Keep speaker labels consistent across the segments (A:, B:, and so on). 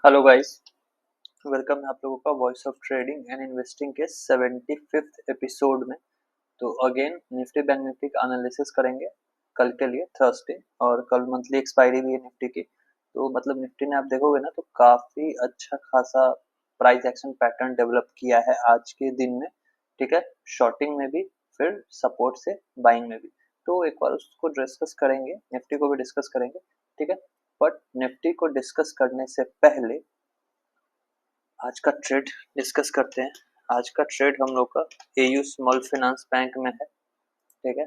A: Hello guys, welcome है आप लोगों का voice of trading and investing के 75th एपिसोड में। तो अगेन निफ्टी बैंक निफ्टी का एनालिसिस करेंगे कल के लिए थर्सडे, और कल मंथली एक्सपायरी भी है निफ्टी की। तो मतलब निफ्टी ने आप देखोगे ना तो काफ़ी अच्छा खासा प्राइस एक्शन पैटर्न डेवलप किया है आज के दिन में। ठीक है, शॉर्टिंग में भी, फिर सपोर्ट से बाइंग में भी। तो एक बार उसको डिस्कस करेंगे, निफ्टी को भी डिस्कस करेंगे। ठीक है, बट निफ्टी को डिस्कस करने से पहले आज का ट्रेड डिस्कस करते हैं। आज का ट्रेड हम लोग का एयू स्मॉल फाइनेंस बैंक में है। ठीक है।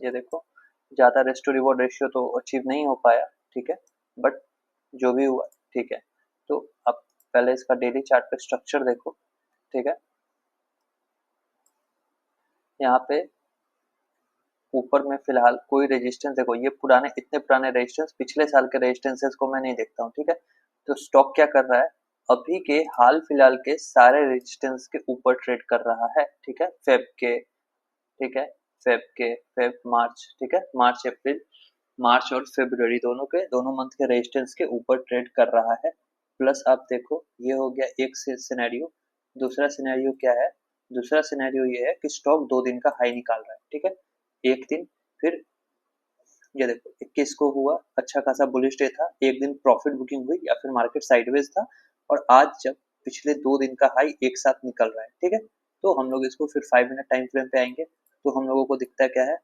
A: ये देखो, ज़्यादा रिस्क टू रिवॉर्ड रेशियो तो अचीव नहीं हो पाया। ठीक है, बट जो भी हुआ ठीक है। तो अब पहले इसका डेली चार्ट पे स्ट्रक्चर देखो। ठीक है, यहाँ पे ऊपर में फिलहाल कोई रेजिस्टेंस, देखो ये पुराने, इतने पुराने रेजिस्टेंस, पिछले साल के रेजिस्टेंसेस को मैं नहीं देखता हूँ। ठीक है, तो स्टॉक क्या कर रहा है, अभी के हाल फिलहाल के सारे रेजिस्टेंस के ऊपर ट्रेड कर रहा है। ठीक है, फेब के, ठीक है, फेब मार्च, ठीक है, मार्च अप्रैल, मार्च और फरवरी दोनों के, दोनों मंथ के रेजिस्टेंस के ऊपर ट्रेड कर रहा है। प्लस आप देखो, ये हो गया एक सिनेरियो। दूसरा सिनेरियो क्या है, दूसरा सिनेरियो ये है कि स्टॉक 2 दिन का हाई निकाल रहा है। ठीक है, एक दिन, फिर ये देखो 21 को हुआ अच्छा खासा बुलिश डे था, एक दिन प्रॉफिट बुकिंग हुई या फिर मार्केट साइडवेज था, और आज जब पिछले 2 दिन का हाई एक साथ निकल रहा है। ठीक है, तो हम लोग इसको फिर 5 मिनट टाइम फ्रेम पे आएंगे, तो हम लोगों को दिखता क्या है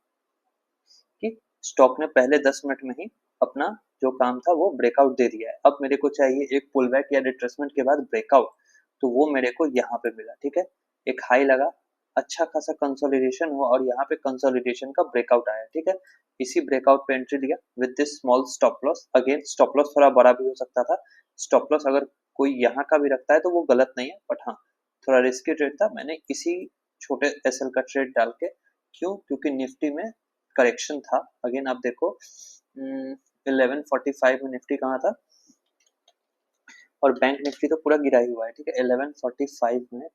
A: कि स्टॉक ने पहले 10 मिनट में ही अपना जो काम था वो ब्रेकआउट दे दिया है। अब मेरे को चाहिए एक पुल बैक या रिट्रेसमेंट के बाद ब्रेकआउट, तो वो मेरे को यहाँ पे मिला। ठीक है, एक हाई लगा, अच्छा खासा कंसोलिडेशन हुआ, और यहाँ पे कंसोलिडेशन का ब्रेकआउट आया। ठीक है, इसी ब्रेकआउट पे एंट्री लिया with this small stop loss. Again stop loss थोड़ा बड़ा भी हो सकता था। स्टॉप लॉस अगर कोई यहाँ का भी रखता है तो वो गलत नहीं है, बट हाँ थोड़ा रिस्की ट्रेड था, मैंने इसी छोटे एसएल का ट्रेड डाल के। क्यों? क्योंकि निफ्टी में करेक्शन था। अगेन आप देखो, 11:45 में निफ्टी कहाँ था, और बैंक निफ्टी तो पूरा गिरा ही हुआ है। ठीक है, 11:45 में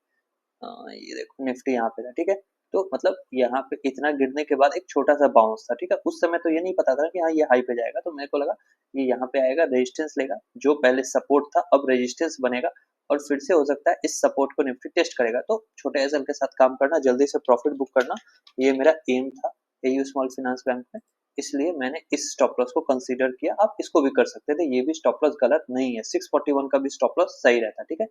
A: ये देखो निफ्टी यहाँ पे था। ठीक है, तो मतलब यहाँ पे इतना गिरने के बाद एक छोटा सा बाउंस था। ठीक है, उस समय तो ये नहीं पता था कि हाँ ये हाई पे जाएगा, तो मेरे को लगा ये यहाँ पे आएगा, रेजिस्टेंस लेगा, जो पहले सपोर्ट था अब रेजिस्टेंस बनेगा, और फिर से हो सकता है इस सपोर्ट को निफ्टी टेस्ट करेगा। तो छोटे एसएल के साथ काम करना, जल्दी से प्रॉफिट बुक करना, ये मेरा एम था एयू स्मॉल फाइनेंस बैंक में। इसलिए मैंने इस स्टॉप लॉस को कंसीडर किया। आप इसको भी कर सकते थे, ये भी स्टॉप लॉस गलत नहीं है, 641 का भी स्टॉप लॉस सही रहता। ठीक है,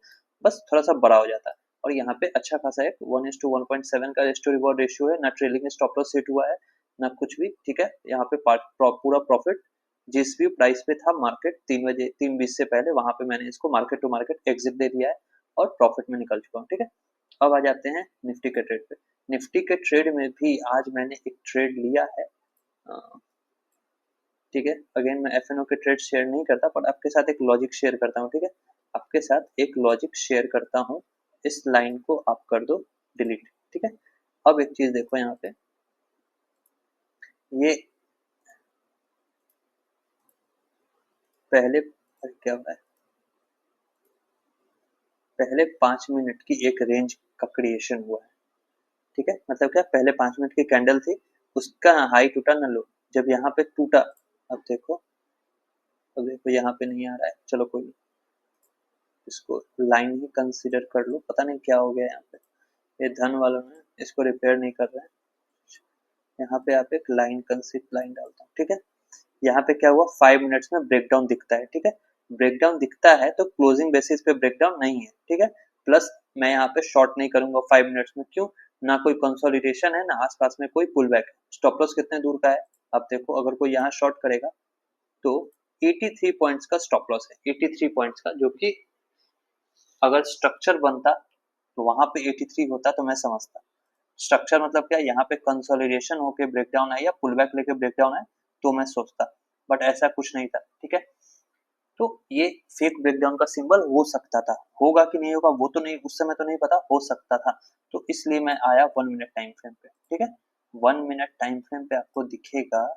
A: बस थोड़ा सा बड़ा हो जाता है। और यहाँ पे अच्छा खासा एक 1:1.7 का रेस्टो रिवॉर्ड रेशियो है, ना ट्रेलिंग स्टॉप लॉस सेट हुआ है ना कुछ भी। ठीक है, यहाँ पे पूरा प्रॉफिट जिस भी प्राइस पे था मार्केट 3 बजे 3:20 से पहले, वहां पे मैंने इसको मार्केट टू मार्केट एग्जिट दे दिया है और प्रॉफिट में निकल चुका हूँ। ठीक है, अब आ जाते हैं निफ्टी के ट्रेड पे। निफ्टी के ट्रेड में भी आज मैंने एक ट्रेड लिया है। ठीक है, अगेन मैं एफ एन ओ के ट्रेड शेयर नहीं करता, पर आपके साथ एक लॉजिक शेयर करता हूँ। ठीक है, आपके साथ एक लॉजिक शेयर करता हूँ, इस लाइन को आप कर दो डिलीट। ठीक है, अब एक चीज देखो यहाँ पे, ये पहले क्या हो रहा है, पहले 5 मिनट की एक रेंज का क्रिएशन हुआ है। ठीक है, मतलब क्या, पहले 5 मिनट की कैंडल थी, उसका हाई टूटा ना लो, जब यहाँ पे टूटा, अब देखो, अब देखो यहाँ पे नहीं आ रहा है, चलो कोई नहीं, इसको लाइन ही कंसीडर कर लो, पता नहीं क्या हो गया यहाँ पे, ये धन वालों ने इसको रिपेयर नहीं कर रहे हैं। यहाँ पे आप एक लाइन कंसिप लाइन डालता हूँ। ठीक है, यहाँ पे क्या हुआ, 5 मिनट्स में ब्रेकडाउन दिखता है। ठीक है, ब्रेकडाउन दिखता है तो क्लोजिंग बेसिस पे ब्रेकडाउन नहीं है। ठीक है, प्लस मैं यहाँ पे शॉर्ट नहीं करूंगा 5 मिनट्स में। क्यों? ना कोई कंसोलिडेशन है, ना आसपास में कोई पुल बैक है। स्टॉप लॉस कितने दूर का है, आप देखो, अगर कोई यहाँ शॉर्ट करेगा तो 83 पॉइंट्स का स्टॉप लॉस है, 83 पॉइंट्स का, जो कि अगर स्ट्रक्चर बनता तो वहां पे 83 होता तो मैं समझता। स्ट्रक्चर मतलब क्या, यहाँ पे कंसोलिडेशन होके ब्रेकडाउन आए या पुल बैक लेके ब्रेकडाउन आए तो मैं सोचता, बट ऐसा कुछ नहीं था। ठीक है, तो ये फेक ब्रेकडाउन का सिंबल हो सकता था, होगा कि नहीं होगा वो तो नहीं, उस समय तो नहीं पता, हो सकता था। तो इसलिए मैं आया 1 मिनट टाइम फ्रेम पे। ठीक है, 1 मिनट टाइम फ्रेम पे आपको दिखेगा,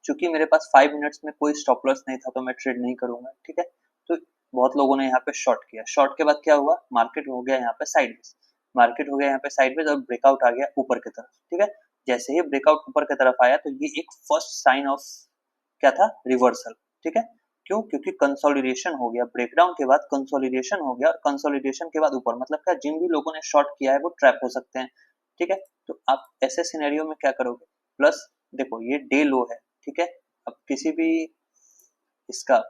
A: चूंकि मेरे पास 5 मिनट्स में कोई स्टॉप लॉस नहीं था तो मैं ट्रेड नहीं करूंगा। ठीक है, तो बहुत लोगों ने यहाँ पे शॉर्ट किया, शॉर्ट के बाद क्या हुआ, मार्केट हो गया यहाँ पे साइडवेज, मार्केट हो गया यहाँ पे साइडवेज, और ब्रेकआउट आ गया ऊपर की तरफ। ठीक है, जैसे ही ब्रेकआउट ऊपर की तरफ आया तो ये एक फर्स्ट साइन ऑफ क्या था, रिवर्सल। ठीक है, क्यों? क्योंकि कंसोलिडेशन हो गया, ब्रेकडाउन के बाद कंसोलिडेशन हो गया और कंसोलिडेशन के बाद ऊपर, मतलब क्या, जिन भी लोगों ने शॉर्ट किया है वो ट्रैप हो सकते हैं, ठीक है। तो आप ऐसे सिनेरियो में क्या करोगे? प्लस देखो ये डे लो है, ठीक है। अब किसी भी इसका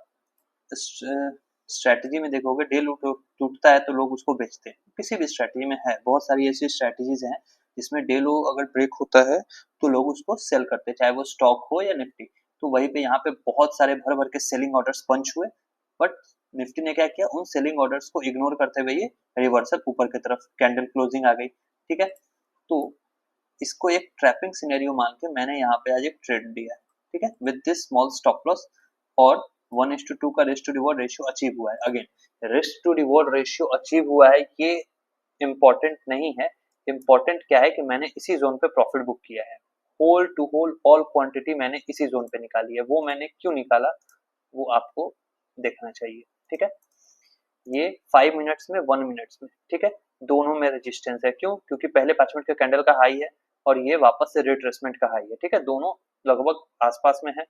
A: स्ट्रैटेजी में देखोगे डे लो टूटता है तो लोग उसको बेचते हैं, किसी भी स्ट्रैटेजी में है, बहुत सारी ऐसी स्ट्रैटेजीज हैं जिसमें डे लो अगर ब्रेक होता है तो लोग उसको सेल करते हैं, चाहे वो स्टॉक हो या निफ्टी। तो वहीं पे यहाँ पे बहुत सारे भर भर के सेलिंग ऑर्डर्स पंच हुए, बट निफ्टी ने क्या किया, उन सेलिंग ऑर्डर्स को इग्नोर करते हुए ये रिवर्सल ऊपर की तरफ कैंडल क्लोजिंग आ गई, ठीक है। तो इसको एक ट्रैपिंग सिनेरियो मान के मैंने यहाँ पे आज एक ट्रेड दिया है, ठीक है, with this small stop loss, और 1:2 का risk to reward ratio achieve हुआ है। Again risk to reward ratio achieve हुआ है, ये इम्पोर्टेंट नहीं है। इम्पोर्टेंट क्या है कि मैंने इसी जोन पे प्रॉफिट बुक किया है, whole to whole all quantity मैंने इसी जोन पे निकाली है। वो मैंने क्यों निकाला वो आपको देखना चाहिए, ठीक है। ये 5 मिनट्स में 1 मिनट्स में, ठीक है, दोनों में रेजिस्टेंस है। क्यों? क्योंकि पहले 5 मिनट के कैंडल का हाई है और ये वापस से रिट्रेसमेंट का हाई है, ठीक है, दोनों लगभग आसपास में है।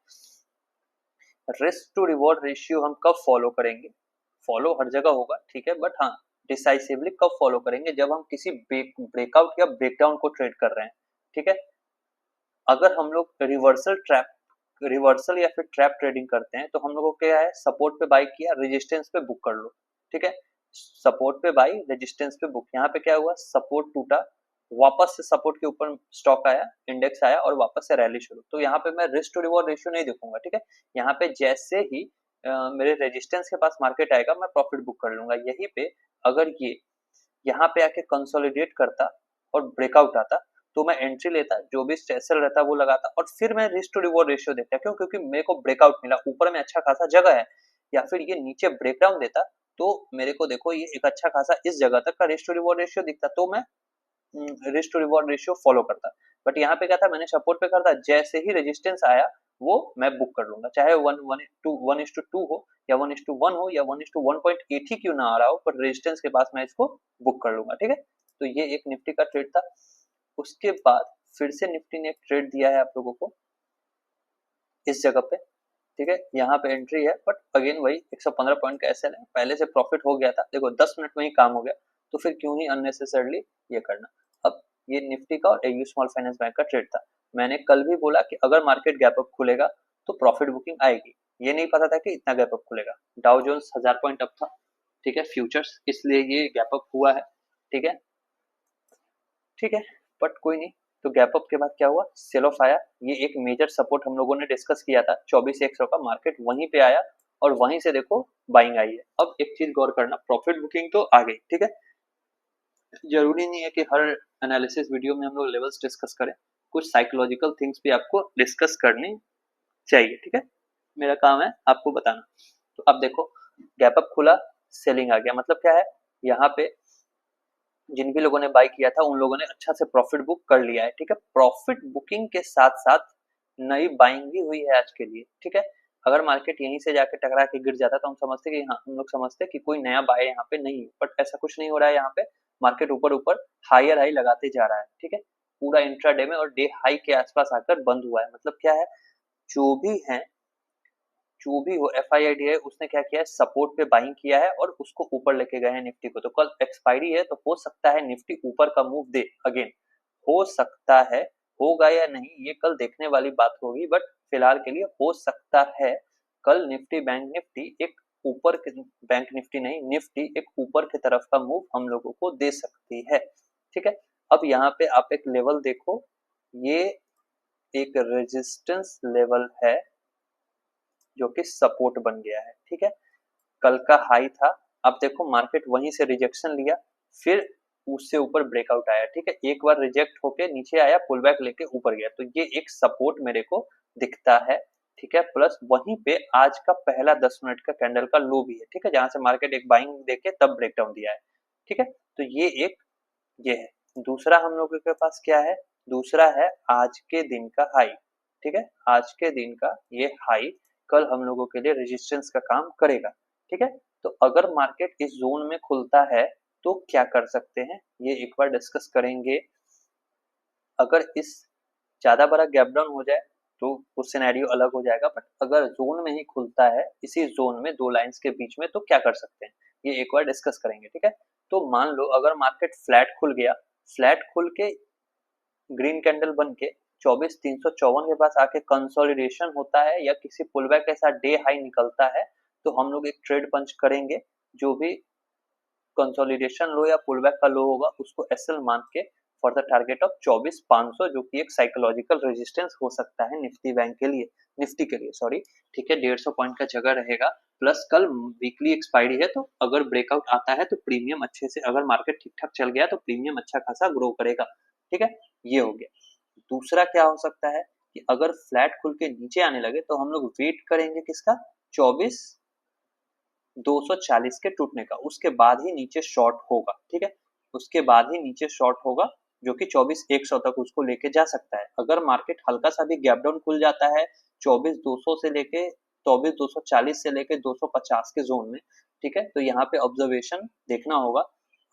A: रिस्क टू रिवॉर्ड रेशियो हम कब फॉलो करेंगे? फॉलो हर जगह होगा, ठीक है, बट हाँ डिसाइसिवली कब फॉलो करेंगे? जब हम किसी ब्रेकआउट या ब्रेकडाउन को ट्रेड कर रहे हैं, ठीक है। अगर हम लोग रिवर्सल या फिर ट्रैप ट्रेडिंग करते हैं तो हम लोगों को क्या है, सपोर्ट पे बाई किया, रेजिस्टेंस पे बुक कर लो, ठीक है। सपोर्ट पे बाई, रेजिस्टेंस पे बुक। यहाँ पे क्या हुआ, सपोर्ट टूटा, वापस से सपोर्ट के ऊपर स्टॉक आया, इंडेक्स आया और वापस से रैली शुरू। तो यहाँ पे मैं रिस्क टू रिवॉर्ड रेशियो नहीं देखूंगा, ठीक है। यहाँ पे जैसे ही मेरे रेजिस्टेंस के पास मार्केट आएगा मैं प्रॉफिट बुक कर लूंगा। यहीं पे अगर ये यहाँ पे आके कंसोलिडेट करता और ब्रेकआउट आता तो मैं एंट्री लेता, जो भी स्ट्रेसर रहता वो लगाता और फिर मैं रिस्क टू रिवॉर्ड रेशियो देखता। क्यों? क्योंकि मेरे को ब्रेकआउट मिला, ऊपर में अच्छा खासा जगह है, या फिर ये नीचे ब्रेकडाउन देता तो मेरे को देखो ये एक अच्छा खासा इस जगह तक का रिस्क टू रिवॉर्ड रेशियो दिखता, तो मैं risk to reward ratio follow करता। बट यहाँ पे क्या था, मैंने सपोर्ट पे करता, जैसे ही रेजिस्टेंस आया वो मैं बुक कर लूंगा, चाहे 1:2 हो या 1:1 हो या 1:1.8 ही क्यों ना आ रहा हो, पर रेजिस्टेंस के पास मैं इसको बुक कर लूंगा, ठीक है। तो ये एक निफ्टी का ट्रेड था। उसके बाद फिर से निफ्टी ने एक ट्रेड दिया है आप लोगों को इस जगह पे, ठीक है। यहाँ पे एंट्री है बट अगेन वही 115 पॉइंट का एसएल है, पहले से प्रॉफिट हो गया था, देखो 10 मिनट में ही काम हो गया, तो फिर क्यों ही अननेसेसरली ये करना। अब ये निफ्टी का और एयू स्मॉल फाइनेंस बैंक का ट्रेड था। मैंने कल भी बोला कि अगर मार्केट गैप अप खुलेगा तो प्रॉफिट बुकिंग आएगी, ये नहीं पता था कि इतना गैप अप खुलेगा। डाउ जोन्स 1000 पॉइंट अप था, ठीक है, फ्यूचर्स, इसलिए ये गैप अप हुआ है, ठीक है, ठीक है, बट कोई नहीं। तो गैप अप के बाद क्या हुआ, सेल ऑफ आया। ये एक मेजर सपोर्ट हम लोगों ने डिस्कस किया था 24,100 का, मार्केट वहीं पे आया और वहीं से देखो बाइंग आई है। अब एक चीज गौर करना, प्रॉफिट बुकिंग तो आ गई, ठीक है, जरूरी नहीं है कि हर एनालिसिस वीडियो में हम लोग लेवल्स डिस्कस करें, कुछ साइकोलॉजिकल थिंग्स भी आपको डिस्कस करनी चाहिए, ठीक है, मेरा काम है आपको बताना। तो अब देखो गैप अप खुला, सेलिंग आ गया, मतलब क्या है, यहाँ पे जिन भी लोगों ने बाय किया था उन लोगों ने अच्छा से प्रॉफिट बुक कर लिया है, ठीक है। प्रॉफिट बुकिंग के साथ साथ नई बाइंग भी हुई है आज के लिए, ठीक है। अगर मार्केट यहीं से जाके टकरा के गिर जाता तो हम समझते कि हाँ, हम लोग समझते कि कोई नया बाय यहाँ पे नहीं है, बट ऐसा कुछ नहीं हो रहा है। यहाँ पे मार्केट ऊपर ऊपर हायर हाई लगाते जा रहा है, ठीक है, पूरा इंट्राडे में, और डे हाई के आसपास आकर बंद हुआ है। मतलब क्या है, जो भी है, जो भी हो, FIID है, उसने क्या किया है, सपोर्ट पे बाइंग किया है और उसको ऊपर लेके गए हैं निफ्टी को। तो कल एक्सपायरी है तो हो सकता है निफ्टी ऊपर का मूव दे अगेन, हो सकता है, होगा या नहीं ये कल देखने वाली बात होगी, बट फिलहाल के लिए हो सकता है कल निफ्टी बैंक निफ्टी एक ऊपर के, बैंक निफ्टी नहीं, निफ्टी एक ऊपर की तरफ का मूव हम लोगों को दे सकती है, ठीक है। अब यहाँ पे आप एक लेवल देखो, ये एक रेजिस्टेंस लेवल है जो कि सपोर्ट बन गया है, ठीक है। कल का हाई था, अब देखो मार्केट वहीं से रिजेक्शन लिया, फिर उससे ऊपर ब्रेकआउट आया, ठीक है, एक बार रिजेक्ट होके नीचे आया, पुल बैक लेके ऊपर गया, तो ये एक सपोर्ट मेरे को दिखता है, ठीक है। प्लस वहीं पे आज का पहला 10 मिनट का कैंडल का लो भी है, ठीक है, जहां से मार्केट एक बाइंग देके तब ब्रेकडाउन दिया है, ठीक है। तो ये एक ये है। दूसरा हम लोगों के पास क्या है, दूसरा है आज के दिन का हाई, ठीक है, आज के दिन का ये हाई कल हम लोगों के लिए रेजिस्टेंस का काम करेगा, ठीक है। तो अगर मार्केट इस जोन में खुलता है तो क्या कर सकते हैं ये एक बार डिस्कस करेंगे। अगर इस ज्यादा बड़ा गैप डाउन हो जाए तो वो सिनेरियो अलग हो जाएगा। बट अगर जोन में ही खुलता है, इसी जोन में दो लाइंस के बीच में, तो क्या कर सकते हैं ये एक बार डिस्कस करेंगे, ठीक है। तो मान लो अगर मार्केट फ्लैट खुल गया, फ्लैट खुल के ग्रीन कैंडल बन के 24,354 के पास आके कंसोलिडेशन होता है या किसी पुलबैक के साथ डे हाई निकलता है, तो हम लोग एक ट्रेड पंच करेंगे। जो भी कंसोलिडेशन लो या पुलबैक का लो होगा उसको एसएल मान के फॉर द टारगेट ऑफ 24,500, जो कि एक साइकोलॉजिकल रेजिस्टेंस हो सकता है निफ्टी बैंक के लिए, निफ्टी के लिए सॉरी, ठीक है। 150 पॉइंट का जगह रहेगा। प्लस कल वीकली एक्सपायरी है, तो अगर ब्रेकआउट आता है तो प्रीमियम अच्छे से, अगर मार्केट ठीक ठाक चल गया तो प्रीमियम अच्छा खासा ग्रो करेगा, ठीक है। ये हो गया। दूसरा क्या हो सकता है कि अगर फ्लैट खुल के नीचे आने लगे तो हम लोग वेट करेंगे किसका, 24,240 के टूटने का, उसके बाद ही नीचे शॉर्ट होगा, ठीक है। उसके बाद ही नीचे शॉर्ट होगा, जो कि 24,100 तक उसको लेके जा सकता है। अगर मार्केट हल्का सा भी गैप डाउन खुल जाता है 24,200 से लेके 24,240 से लेके 250 के जोन में, ठीक है, तो यहाँ पे ऑब्जर्वेशन देखना होगा।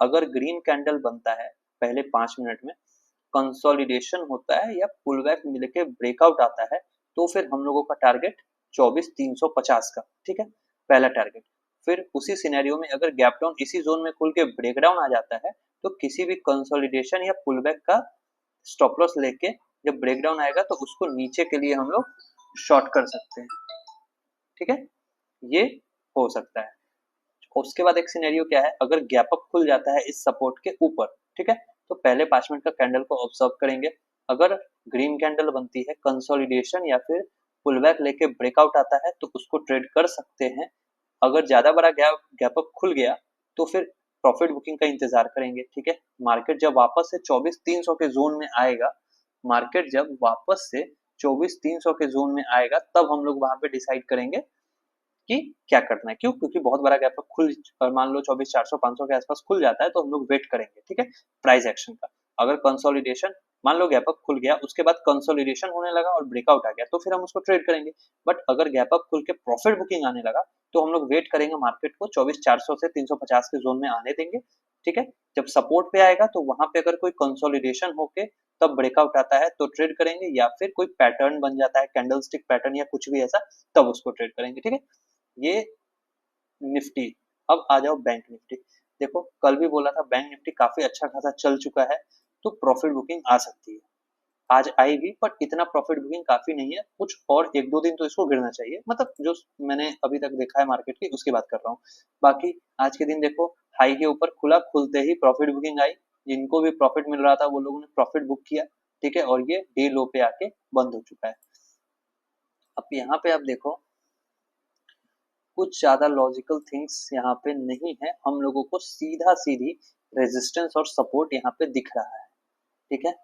A: अगर ग्रीन कैंडल बनता है पहले 5 मिनट में, कंसोलिडेशन होता है या पुलबैक मिलके ब्रेकआउट आता है, तो फिर हम लोगों का टारगेट 24,350 का, ठीक है, पहला टारगेट। फिर उसी सिनेरियो में अगर गैप डाउन इसी जोन में खुल के ब्रेक डाउन आ जाता है, तो किसी भी कंसोलिडेशन या पुलबैक का स्टॉप लॉस लेके जब ब्रेक डाउन आएगा तो उसको नीचे के लिए हम लोग शॉर्ट कर सकते हैं, ठीक है। ये हो सकता है। उसके बाद एक सिनेरियो क्या है, अगर गैप अप खुल जाता है इस सपोर्ट के ऊपर, ठीक है, तो पहले 5 मिनट का कैंडल को ऑब्जर्व करेंगे। अगर ग्रीन कैंडल बनती है, कंसोलिडेशन या फिर पुलबैक लेके ब्रेकआउट आता है, तो उसको ट्रेड कर सकते हैं। अगर ज्यादा बड़ा गैप अप खुल गया तो फिर प्रॉफिट बुकिंग का इंतजार करेंगे, ठीक है। मार्केट जब वापस से 24,300 के जोन में आएगा, मार्केट जब वापस से 24,300 के जोन में आएगा, तब हम लोग वहां पे डिसाइड करेंगे कि क्या करना है। क्यों? क्योंकि बहुत बड़ा गैप अप खुल, मान लो 24,400 500 के आसपास खुल जाता है, तो हम लोग वेट करेंगे, ठीक है, प्राइस एक्शन का। अगर कंसोलिडेशन, मान लो गैप अप खुल गया, उसके बाद कंसोलिडेशन होने लगा और ब्रेकआउट आ गया, तो फिर हम उसको ट्रेड करेंगे। बट अगर गैप अप खुल के प्रॉफिट बुकिंग आने लगा, तो हम लोग वेट करेंगे, मार्केट को 24,400 से 350 के जोन में आने देंगे, ठीक है। जब सपोर्ट पे आएगा तो वहां पे अगर कोई कंसोलिडेशन होके तब ब्रेकआउट आता है तो ट्रेड करेंगे, या फिर कोई पैटर्न बन जाता है, कैंडल स्टिक पैटर्न या कुछ भी ऐसा, तब उसको ट्रेड करेंगे, ठीक है। ये निफ्टी। अब आ जाओ बैंक निफ्टी। देखो कल भी बोला था बैंक निफ्टी काफी अच्छा खासा चल चुका है, तो प्रॉफिट बुकिंग आ सकती है। आज आएगी, बट इतना प्रॉफिट बुकिंग काफी नहीं है, कुछ और एक दो दिन तो इसको गिरना चाहिए, मतलब जो मैंने अभी तक देखा है मार्केट की उसकी बात कर रहा हूँ। बाकी आज के दिन देखो, हाई के ऊपर खुला, खुलते ही प्रॉफिट बुकिंग आई। जिनको भी प्रॉफिट मिल रहा था वो लोगों ने प्रॉफिट बुक किया, ठीक है, और ये डे लो पे आके बंद हो चुका है। अब यहाँ पे आप देखो, कुछ ज्यादा लॉजिकल थिंग्स यहाँ पे नहीं है, हम लोगों को सीधा सीधी रेजिस्टेंस और सपोर्ट यहाँ पे दिख रहा है, ठीक है।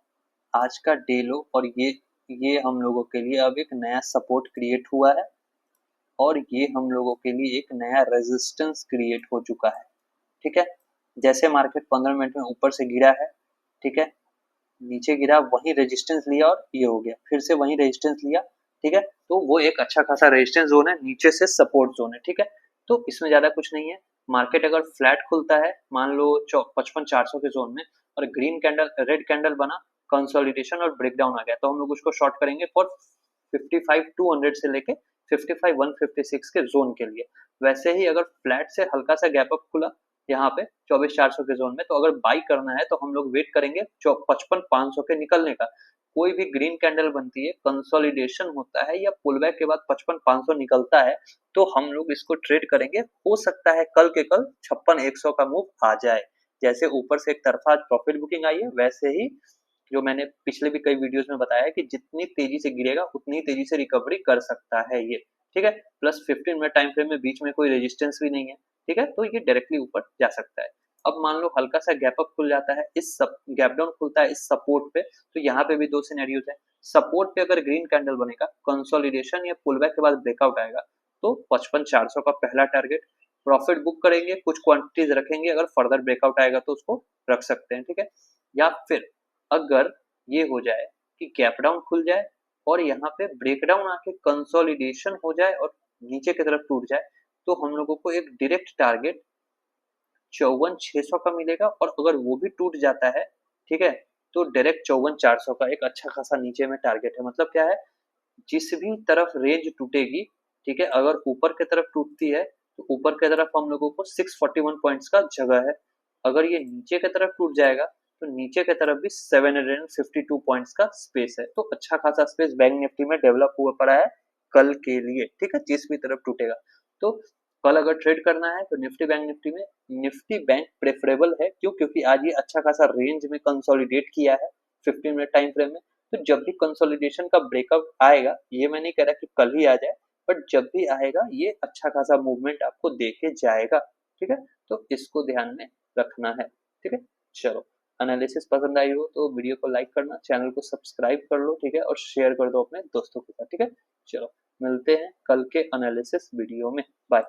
A: आज का डे लो, और ये हम लोगों के लिए अब एक नया सपोर्ट क्रिएट हुआ है, और ये हम लोगों के लिए एक नया रेजिस्टेंस क्रिएट हो चुका है, ठीक है। जैसे मार्केट 15 मिनट में ऊपर से गिरा है, ठीक है, नीचे गिरा, वही रेजिस्टेंस लिया और ये हो गया, फिर से वही रेजिस्टेंस लिया, ठीक है। तो वो एक अच्छा खासा रेजिस्टेंस जोन है, नीचे से सपोर्ट जोन है, ठीक है। तो इसमें ज्यादा कुछ नहीं है। मार्केट अगर फ्लैट खुलता है, मान लो 55,400 के जोन में, और ग्रीन कैंडल, रेड कैंडल बना, कंसोलिडेशन और ब्रेकडाउन आ गया, तो हम लोग उसको शॉर्ट करेंगे फॉर 55,200 से लेके 55,156 के जोन के लिए। वैसे ही अगर फ्लैट से हल्का सा गैप अप खुला यहाँ पे 24,400 के जोन में, तो अगर बाई करना है तो हम लोग वेट करेंगे 55,500 के निकलने का। कोई भी ग्रीन कैंडल बनती है, कंसोलिडेशन होता है या पुलबैक के बाद 55,500 निकलता है, तो हम लोग इसको ट्रेड करेंगे। हो सकता है कल के कल 56,100 का मूव आ जाए। जैसे ऊपर से एक तरफा आज प्रॉफिट बुकिंग आई है, वैसे ही जो मैंने पिछले भी कई वीडियोस में बताया है कि जितनी तेजी से गिरेगा उतनी तेजी से रिकवरी कर सकता है ये, ठीक है। प्लस 15 मिनट टाइम फ्रेम में बीच में कोई रेजिस्टेंस भी नहीं है, ठीक है, तो ये डायरेक्टली ऊपर जा सकता है। अब मान लो हल्का सा गैप अप खुल जाता है, इस सब गैप डाउन खुलता है इस सपोर्ट पे, तो यहाँ पे भी दो सिनेरियोज है। सपोर्ट पे अगर ग्रीन कैंडल बनेगा, कंसोलिडेशन या पुलबैक के बाद ब्रेकआउट आएगा, तो 55,400 का पहला टारगेट, प्रॉफिट बुक करेंगे, कुछ क्वांटिटीज रखेंगे, अगर फर्दर ब्रेकआउट आएगा तो उसको रख सकते हैं, ठीक है। या फिर अगर ये हो जाए कि गैप डाउन खुल जाए और यहाँ पे ब्रेकडाउन आके कंसोलिडेशन हो जाए और नीचे की तरफ टूट जाए, तो हम लोगों को एक डायरेक्ट टारगेट 54,600 का मिलेगा, और अगर वो भी टूट जाता है, ठीक है, तो डायरेक्ट 54,400 का एक अच्छा खासा नीचे में टारगेट है। मतलब क्या है, जिस भी तरफ रेंज टूटेगी, ठीक है, अगर ऊपर की तरफ टूटती है तो ऊपर की तरफ हम लोगों को 641 पॉइंट्स का जगह है। अगर ये नीचे की तरफ टूट जाएगा तो नीचे की तरफ भी 752 पॉइंट्स का स्पेस है। तो अच्छा खासा स्पेस बैंक निफ्टी में डेवलप हुआ पड़ा है कल के लिए, ठीक है, जिस भी तरफ टूटेगा। तो कल अगर ट्रेड करना है तो निफ्टी बैंक प्रेफरेबल है। क्यों? क्योंकि आज ये अच्छा खासा रेंज में कंसोलिडेट किया है 15 मिनट टाइम फ्रेम में। तो जब भी कंसोलिडेशन का ब्रेकअप आएगा, ये मैं नहीं कह रहा कि कल ही आ जाए, बट जब भी आएगा ये अच्छा खासा मूवमेंट आपको दे के जाएगा, ठीक है। तो इसको ध्यान में रखना है, ठीक है। चलो, एनालिसिस पसंद आई हो तो वीडियो को लाइक करना, चैनल को सब्सक्राइब कर लो, ठीक है, और शेयर कर दो अपने दोस्तों के साथ, ठीक है। चलो, मिलते हैं कल के एनालिसिस वीडियो में। बाय।